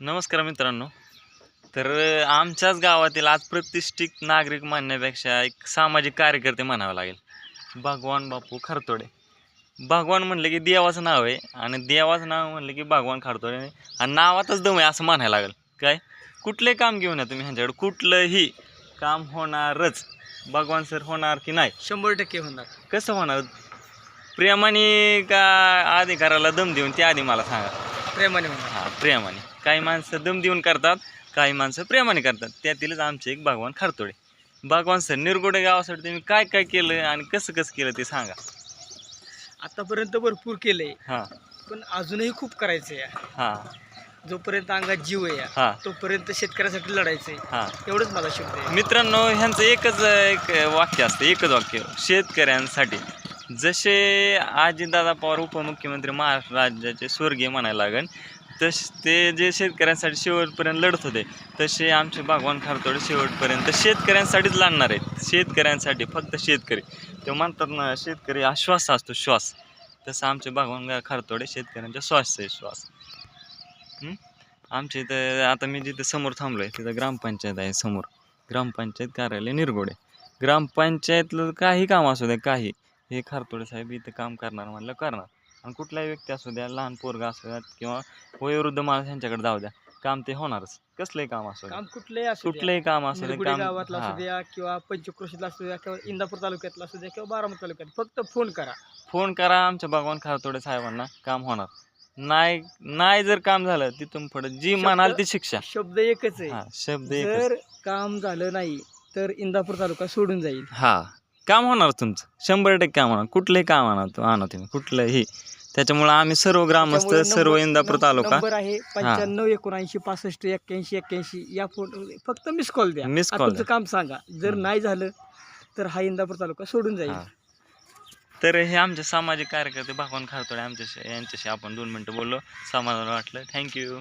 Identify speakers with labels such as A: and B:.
A: नमस्कार मित्रांनो. तर आमच्याच गावातील आज प्रतिष्ठित नागरिक म्हणण्यापेक्षा एक सामाजिक कार्यकर्ते म्हणावं लागेल. भगवान बापू खरतोडे. भगवान म्हणलं की देवाचं नाव आहे आणि देवाचं नाव म्हणलं की भगवान खरतोडे आणि नावातच दम आहे असं म्हणायला लागेल. काय कुठलंही काम घेऊन या तुम्ही ह्यांच्याकडे, कुठलंही काम होणारच. भगवान सर होणार की नाही?
B: 100% होणार.
A: कसं होणार? प्रेमाने का अधिकाराला दम देऊन ते आधी मला सांगा.
B: प्रेमाने होणार.
A: हां, प्रेमाने. काही माणसं दम देऊन करतात, काही माणसं प्रेमाने करतात. त्यातीलच आमचे एक भगवान खरतोडे. भगवान सर, निरगुडे गावासाठी तुम्ही काय काय केलं आणि कसं कसं केलं ते सांगा.
B: आतापर्यंत भरपूर केलंय,
A: हां
B: पण अजूनही खूप करायचंय.
A: हां
B: जोपर्यंत अंगात जीव आहे
A: हां
B: तोपर्यंत शेतकऱ्यासाठी लढायचंय.
A: हां.
B: एवढंच माझा शब्द आहे.
A: मित्रांनो, ह्यांचं एक वाक्य असतं, एकच वाक्य शेतकऱ्यांसाठी. जसे अजितदादा पवार उपमुख्यमंत्री महाराष्ट्र राज्याचे स्वर्गीय म्हणायला लागेल, ते जे शेतकऱ्यांसाठी शेवटपर्यंत लढत होते, तसे आमचे भगवान खरतोडे शेवटपर्यंत शेतकऱ्यांसाठीच लढणार आहेत. शेतकऱ्यांसाठी, फक्त शेतकरी. ते म्हणतात ना, शेतकरी हा श्वास असतो, श्वास. तसं आमचे भगवान खरतोडे शेतकऱ्यांच्या श्वास आहे, श्वास. आमच्या इथं आता मी जिथं समोर थांबलो आहे तिथं ग्रामपंचायत आहे समोर. ग्रामपंचायत कार्यालय निरगुडे. ग्रामपंचायतलं काही काम असू द्या, काही, हे खरतोडे साहेब इथं काम करणार म्हणलं करणार. आणि कुठलाही व्यक्ती असू द्या, लहान पोरगा असू द्या किंवा वयोवृद्ध माणूस यांच्याकडे जाऊ द्या, काम ते होणारच. कसलंही काम असू द्या,
B: काम कुठलंही असू द्या.
A: कुठलंही काम असू द्या,
B: निरगुडे
A: काम.
B: गावातला असू
A: हां,
B: द्या किंवा पंचक्रोशीतला असू द्या किंवा इंदापूर तालुक्यातला असू द्या किंवा बारामती तालुक्यात, फक्त फोन करा.
A: फोन करा आमच्या भगवान खरतोडे साहेबांना, काम होणार. नाही नाही जर काम झालं तिथून पुढे जी म्हणाल ती शिक्षा.
B: शब्द एकच आहे.
A: हां, शब्द एकच.
B: जर काम झालं नाही तर इंदापूर तालुका सोडून जाईल.
A: हां, काम होणार तुमचं 100% काम होणार. कुठलंही काम आणा तुम्ही, कुठलंही. त्याच्यामुळं आम्ही सर्व ग्रामस्थ,
B: त्यामुळे
A: सर्व इंदापूर तालुका.
B: नंबर आहे 95 79 65 81 81. या फोन फक्त मिस कॉल द्या.
A: मिस
B: आता
A: कॉल
B: तुमचं काम सांगा. जर नाही झालं तर हा इंदापूर तालुका सोडून जाईल.
A: हां. तर हे आमचे सामाजिक कार्यकर्ते भगवान खरतोडे यांच्याशी आपण 2 मिनटं बोललो. समाधान वाटलं. थँक्यू.